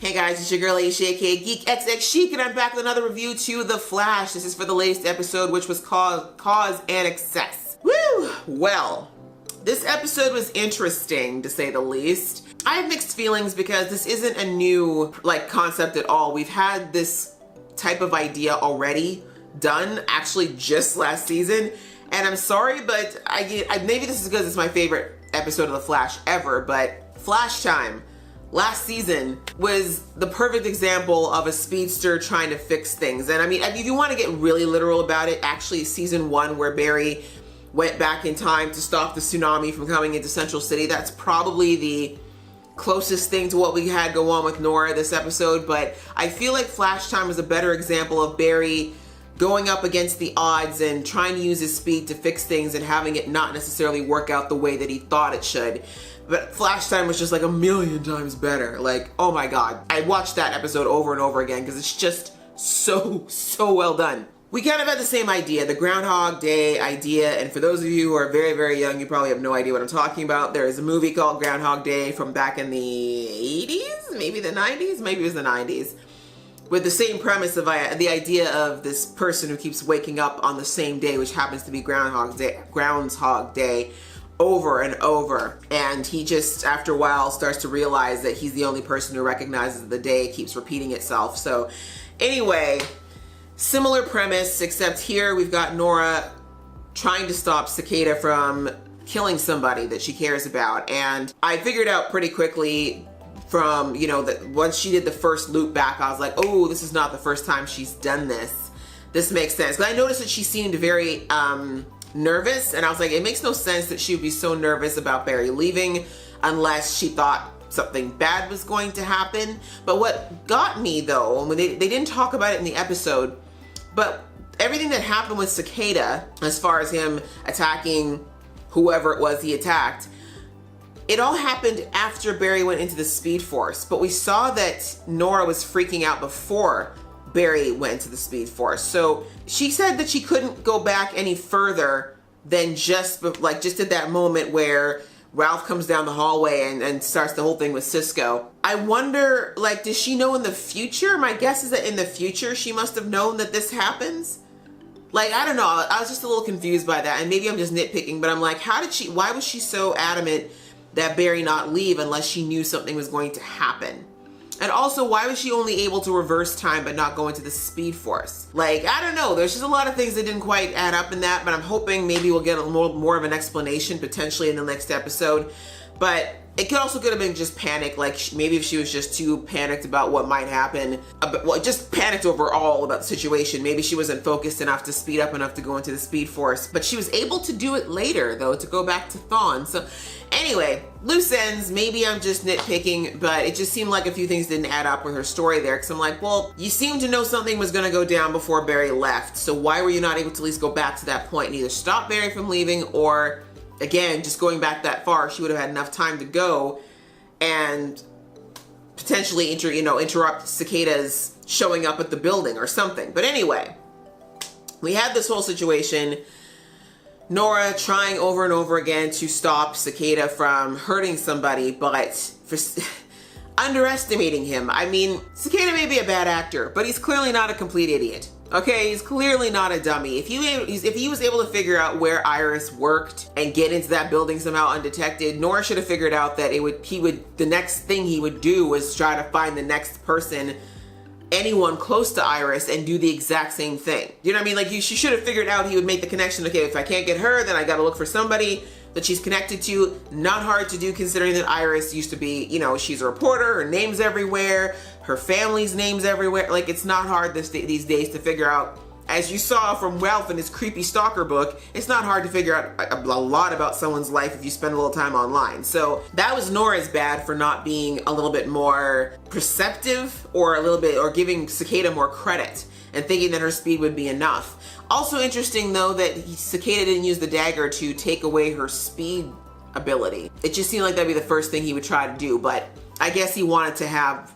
Hey guys, it's your girl Aisha, aka geekxxchic, and I'm back with another review to The Flash. This is for the latest episode, which was called Cause and Excess. Woo! Well, this episode was interesting, to say the least. I have mixed feelings because this isn't a new, concept at all. We've had this type of idea already done, actually just last season. And I'm sorry, but maybe this is because it's my favorite episode of The Flash ever, but Flash Time last season was the perfect example of a speedster trying to fix things. And I mean, if you want to get really literal about it, actually season 1 where Barry went back in time to stop the tsunami from coming into Central City, that's probably the closest thing to what we had go on with Nora this episode. But I feel like Flash Time was a better example of Barry going up against the odds and trying to use his speed to fix things and having it not necessarily work out the way that he thought it should. But Flash Time was just like a million times better. Like, oh my God. I watched that episode over and over again because it's just so well done. We kind of had the same idea, the Groundhog Day idea. And for those of you who are very, very young, you probably have no idea what I'm talking about. There is a movie called Groundhog Day from back in the 80s, maybe the 90s, maybe it was the 90s. With the same premise of the idea of this person who keeps waking up on the same day, which happens to be Groundhog Day, over and over. And he just, after a while, starts to realize that he's the only person who recognizes the day keeps repeating itself. So anyway, similar premise, except here we've got Nora trying to stop Cicada from killing somebody that she cares about. And I figured out pretty quickly from, that once she did the first loop back, I was like, oh, this is not the first time she's done this. This makes sense. But I noticed that she seemed very nervous, and I was like, it makes no sense that she would be so nervous about Barry leaving unless she thought something bad was going to happen. But what got me though, when they didn't talk about it in the episode, but everything that happened with Cicada, as far as him attacking whoever it was he attacked, it all happened after Barry went into the Speed Force. But we saw that Nora was freaking out before Barry went to the Speed Force. So she said that she couldn't go back any further than just at that moment where Ralph comes down the hallway and starts the whole thing with Cisco. I wonder, does she know in the future? My guess is that in the future she must have known that this happens. I don't know. I was just a little confused by that, and maybe I'm just nitpicking, but I'm like, why was she so adamant that Barry not leave unless she knew something was going to happen? And also, why was she only able to reverse time but not go into the Speed Force? I don't know. There's just a lot of things that didn't quite add up in that, but I'm hoping maybe we'll get more of an explanation potentially in the next episode. But it could have been just panic. Maybe if she was just too panicked about what might happen, just panicked overall about the situation. Maybe she wasn't focused enough to speed up enough to go into the Speed Force. But she was able to do it later, though, to go back to Thawne. So anyway, loose ends. Maybe I'm just nitpicking, but it just seemed like a few things didn't add up with her story there. Because I'm like, well, you seem to know something was going to go down before Barry left. So why were you not able to at least go back to that point and either stop Barry from leaving, or again, just going back that far, she would have had enough time to go and potentially interrupt Cicada's showing up at the building or something. But anyway, we had this whole situation. Nora trying over and over again to stop Cicada from hurting somebody, but for underestimating him. I mean, Cicada may be a bad actor, but he's clearly not a complete idiot. Okay, he's clearly not a dummy. If he was able to figure out where Iris worked and get into that building somehow undetected, Nora should have figured out that the next thing he would do was try to find the next person, anyone close to Iris, and do the exact same thing. You know what I mean? She should have figured out he would make the connection. Okay, if I can't get her, then I gotta look for somebody that she's connected to. Not hard to do considering that Iris used to be, she's a reporter, her name's everywhere, her family's name's everywhere. It's not hard these days to figure out. As you saw from Ralph in his creepy stalker book, it's not hard to figure out a lot about someone's life if you spend a little time online. So that was Nora's bad for not being a little bit more perceptive or giving Cicada more credit and thinking that her speed would be enough. Also interesting though that Cicada didn't use the dagger to take away her speed ability. It just seemed like that'd be the first thing he would try to do, but I guess he wanted to have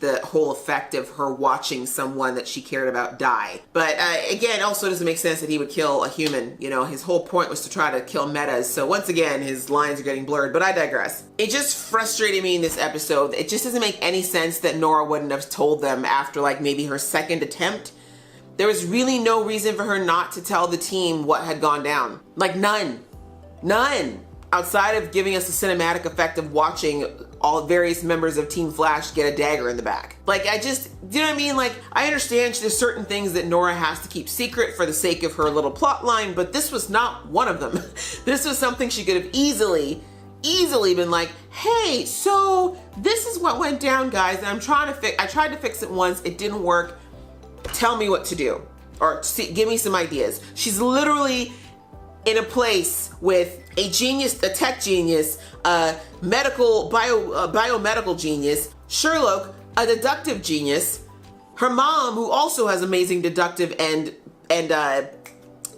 the whole effect of her watching someone that she cared about die. But again, also doesn't make sense that he would kill a human. You know, his whole point was to try to kill metas. So once again, his lines are getting blurred, but I digress. It just frustrated me in this episode. It just doesn't make any sense that Nora wouldn't have told them after like maybe her second attempt. There was really no reason for her not to tell the team what had gone down. Like none. Outside of giving us the cinematic effect of watching all various members of Team Flash get a dagger in the back. Like, do you know what I mean? Like, I understand there's certain things that Nora has to keep secret for the sake of her little plot line, but this was not one of them. This was something she could have easily been like, hey, so this is what went down, guys, and I tried to fix it once, it didn't work. Tell me what to do, or give me some ideas. She's literally in a place with a genius, a tech genius, a biomedical genius, Sherlock, a deductive genius, her mom, who also has amazing deductive and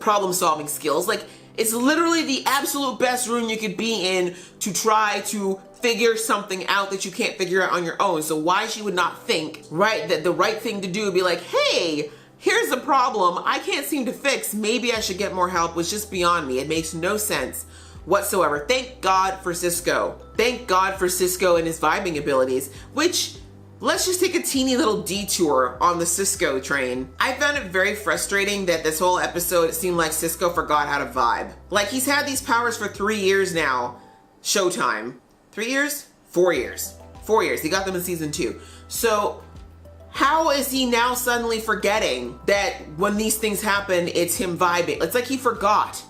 problem-solving skills. Like, it's literally the absolute best room you could be in to try to figure something out that you can't figure out on your own. So why she would not think, right, that the right thing to do would be like, hey, here's a problem I can't seem to fix, maybe I should get more help, was just beyond me. It makes no sense whatsoever. Thank God for Cisco. Thank God for Cisco and his vibing abilities, which, let's just take a teeny little detour on the Cisco train. I found it very frustrating that this whole episode, it seemed like Cisco forgot how to vibe. Like, he's had these powers for 3 years now. Showtime. 3 years? 4 years. 4 years. He got them in season 2. So how is he now suddenly forgetting that when these things happen, it's him vibing? It's like he forgot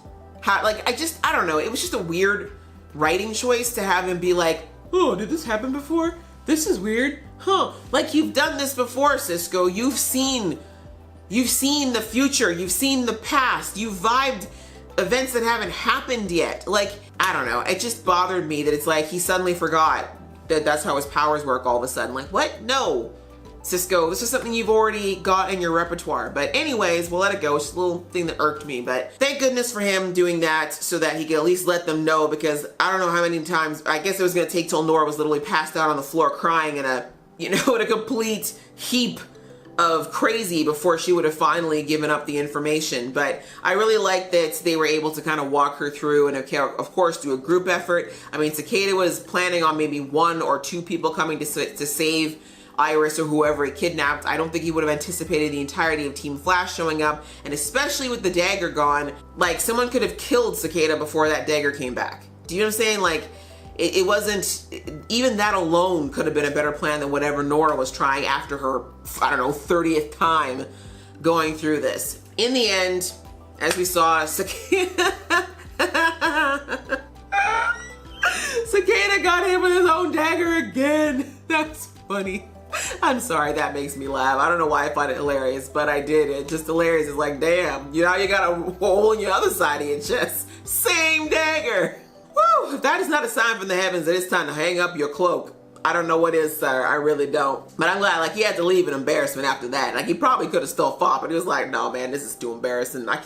how, like, I don't know. It was just a weird writing choice to have him be like, oh, did this happen before? This is weird. Huh. Like, you've done this before, Cisco. You've seen the future. You've seen the past. You've vibed events that haven't happened yet. Like, I don't know. It just bothered me that it's like he suddenly forgot that that's how his powers work all of a sudden. Like, what? No. Cisco, this is something you've already got in your repertoire. But anyways, we'll let it go. It's just a little thing that irked me. But thank goodness for him doing that so that he could at least let them know, because I don't know how many times, I guess it was going to take till Nora was literally passed out on the floor crying in a, in a complete heap of crazy before she would have finally given up the information. But I really like that they were able to kind of walk her through and of course do a group effort. I mean, Cicada was planning on maybe 1 or 2 people coming to save Iris or whoever he kidnapped. I don't think he would have anticipated the entirety of Team Flash showing up, and especially with the dagger gone, like, someone could have killed Cicada before that dagger came back. Do you know what I'm saying? Like, it wasn't, even that alone could have been a better plan than whatever Nora was trying after her, I don't know, 30th time going through this. In the end, as we saw, Cicada got hit with his own dagger again. That's funny. I'm sorry, that makes me laugh. I don't know why I find it hilarious, but I did. It's just hilarious. It's like, damn, you know, you got a hole in your other side of your chest. Same dagger. Woo! If that is not a sign from the heavens that it's time to hang up your cloak, I don't know what is, sir. I really don't. But I'm glad, like, he had to leave in embarrassment after that. Like, he probably could have still fought, but he was like, no, man, this is too embarrassing. I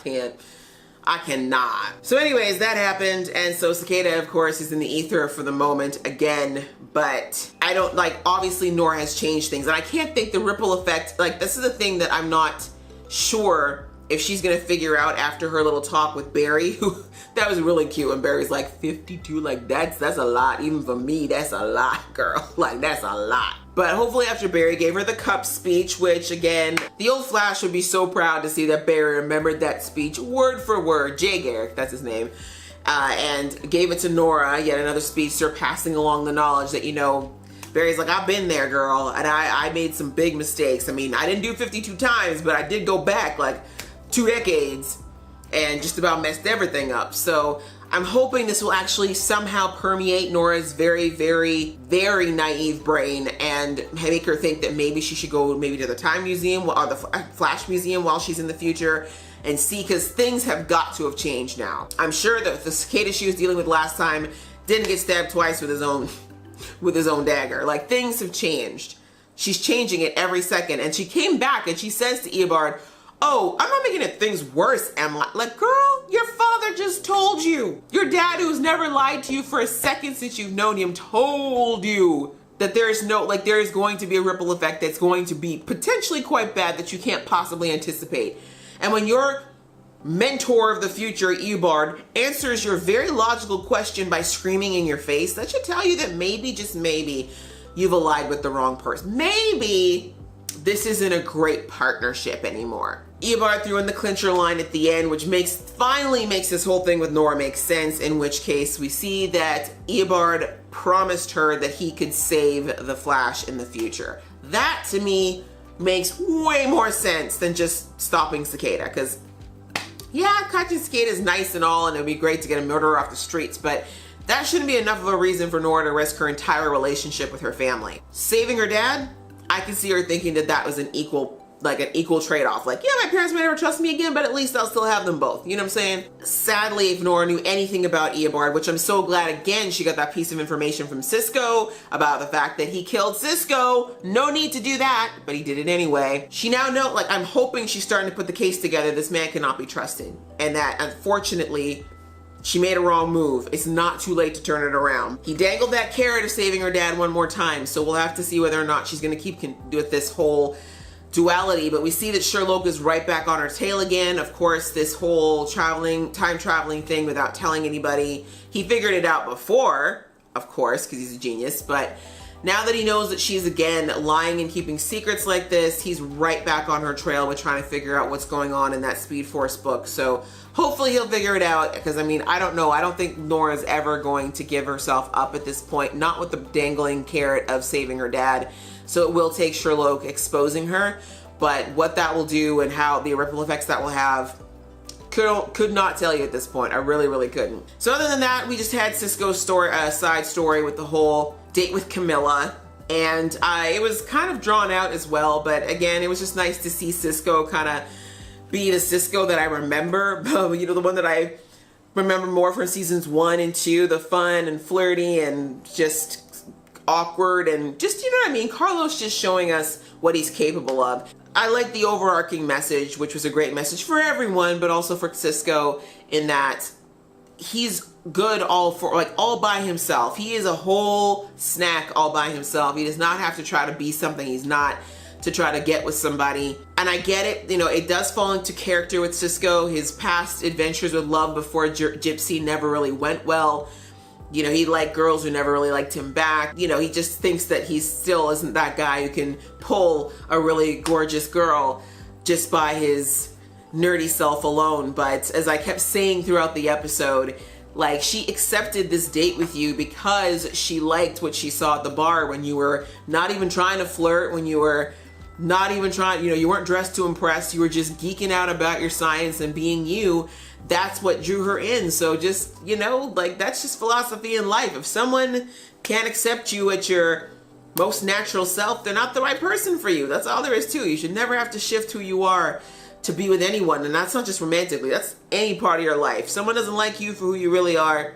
cannot. So anyways, that happened, and so Cicada, of course, is in the ether for the moment again, but I don't, like, obviously Nora has changed things, and I can't think the ripple effect, like, this is the thing that I'm not sure if she's gonna figure out after her little talk with Barry, who, that was really cute, and Barry's like, 52, like, that's a lot, even for me, that's a lot, girl, like, that's a lot. But hopefully after Barry gave her the cup speech, which again, the old Flash would be so proud to see that Barry remembered that speech word for word, Jay Garrick, that's his name, and gave it to Nora, yet another speedster passing along the knowledge that, you know, Barry's like, I've been there, girl, and I made some big mistakes. I mean, I didn't do 52 times, but I did go back like 2 decades and just about messed everything up. So I'm hoping this will actually somehow permeate Nora's very, very, very naive brain and make her think that maybe she should go maybe to the Time Museum or the Flash Museum while she's in the future and see, because things have got to have changed now. I'm sure that the Cicada she was dealing with last time didn't get stabbed twice with his own dagger. Like, things have changed. She's changing it every second, and she came back and she says to Eobard, oh, I'm not making it things worse, am I? Like, girl, your father just told you. Your dad, who's never lied to you for a second since you've known him, told you that there is no, like, there is going to be a ripple effect that's going to be potentially quite bad that you can't possibly anticipate. And when your mentor of the future, Eobard, answers your very logical question by screaming in your face, that should tell you that maybe, just maybe, you've allied with the wrong person. Maybe this isn't a great partnership anymore. Eobard threw in the clincher line at the end, which finally makes this whole thing with Nora make sense, in which case we see that Eobard promised her that he could save the Flash in the future. That, to me, makes way more sense than just stopping Cicada, because, yeah, catching Cicada is nice and all, and it would be great to get a murderer off the streets, but that shouldn't be enough of a reason for Nora to risk her entire relationship with her family. Saving her dad? I can see her thinking that that was an equal trade-off. Like, yeah, my parents may never trust me again, but at least I'll still have them both. You know what I'm saying? Sadly, if Nora knew anything about Eobard, which I'm so glad, again, she got that piece of information from Cisco about the fact that he killed Cisco. No need to do that, but he did it anyway. She now knows, like, I'm hoping she's starting to put the case together. This man cannot be trusted. And that, unfortunately, she made a wrong move. It's not too late to turn it around. He dangled that carrot of saving her dad one more time, so we'll have to see whether or not she's gonna keep with this whole duality. But we see that Sherlock is right back on her tail again. Of course, this whole time traveling thing without telling anybody. He figured it out before, of course, because he's a genius, but now that he knows that she's again lying and keeping secrets like this, he's right back on her trail with trying to figure out what's going on in that Speed Force book. So hopefully he'll figure it out, because I mean, I don't know. I don't think Nora's ever going to give herself up at this point, not with the dangling carrot of saving her dad. So it will take Sherlock exposing her, but what that will do and how the ripple effects that will have, could not tell you at this point. I really, really couldn't. So other than that, we just had Cisco's side story with the whole date with Camilla, and it was kind of drawn out as well, but again, it was just nice to see Cisco kind of be the Cisco that I remember, you know, the one that I remember more from seasons 1 and 2, the fun and flirty and just awkward and just, you know what I mean, Carlos just showing us what he's capable of. I like the overarching message, which was a great message for everyone, but also for Cisco, in that he's good all by himself. He is a whole snack all by himself. He does not have to try to be something he's not to try to get with somebody. And I get it, you know, it does fall into character with Cisco. His past adventures with love before Gypsy never really went well. You know, he liked girls who never really liked him back. You know, he just thinks that he still isn't that guy who can pull a really gorgeous girl just by his nerdy self alone. But as I kept saying throughout the episode, like, she accepted this date with you because she liked what she saw at the bar when you were not even trying to flirt, when you were not even trying, you know, you weren't dressed to impress, you were just geeking out about your science and being you. That's what drew her in. So just, you know, like, that's just philosophy in life. If someone can't accept you at your most natural self, they're not the right person for you. That's all there is to it. You should never have to shift who you are to be with anyone. And that's not just romantically, that's any part of your life. If someone doesn't like you for who you really are,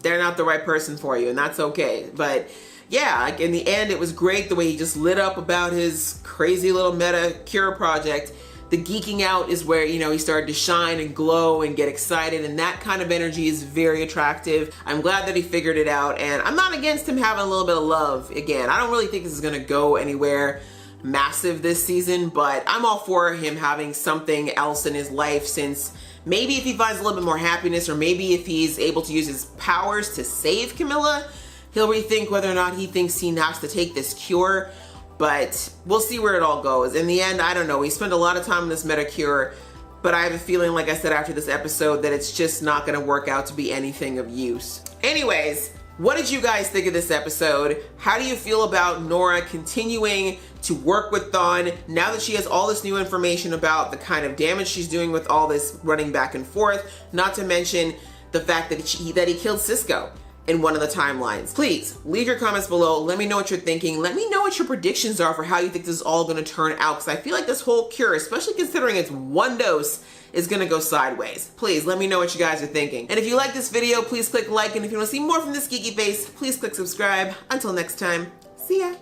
they're not the right person for you, and that's okay. But yeah, like, in the end, it was great the way he just lit up about his crazy little meta cure project. The geeking out is where, you know, he started to shine and glow and get excited, and that kind of energy is very attractive. I'm glad that he figured it out, and I'm not against him having a little bit of love again. I don't really think this is gonna go anywhere massive this season, but I'm all for him having something else in his life, since maybe if he finds a little bit more happiness, or maybe if he's able to use his powers to save Camilla, he'll rethink whether or not he thinks he has to take this cure. But we'll see where it all goes. In the end, I don't know. We spent a lot of time on this meta cure, but I have a feeling, like I said after this episode, that it's just not gonna work out to be anything of use. Anyways, what did you guys think of this episode? How do you feel about Nora continuing to work with Dawn now that she has all this new information about the kind of damage she's doing with all this running back and forth, not to mention the fact that he killed Cisco in one of the timelines? Please leave your comments below. Let me know what you're thinking. Let me know what your predictions are for how you think this is all going to turn out, because I feel like this whole cure, especially considering it's one dose, is going to go sideways. Please let me know what you guys are thinking. And if you like this video, please click like, and if you want to see more from this geeky face, please click subscribe. Until next time, see ya.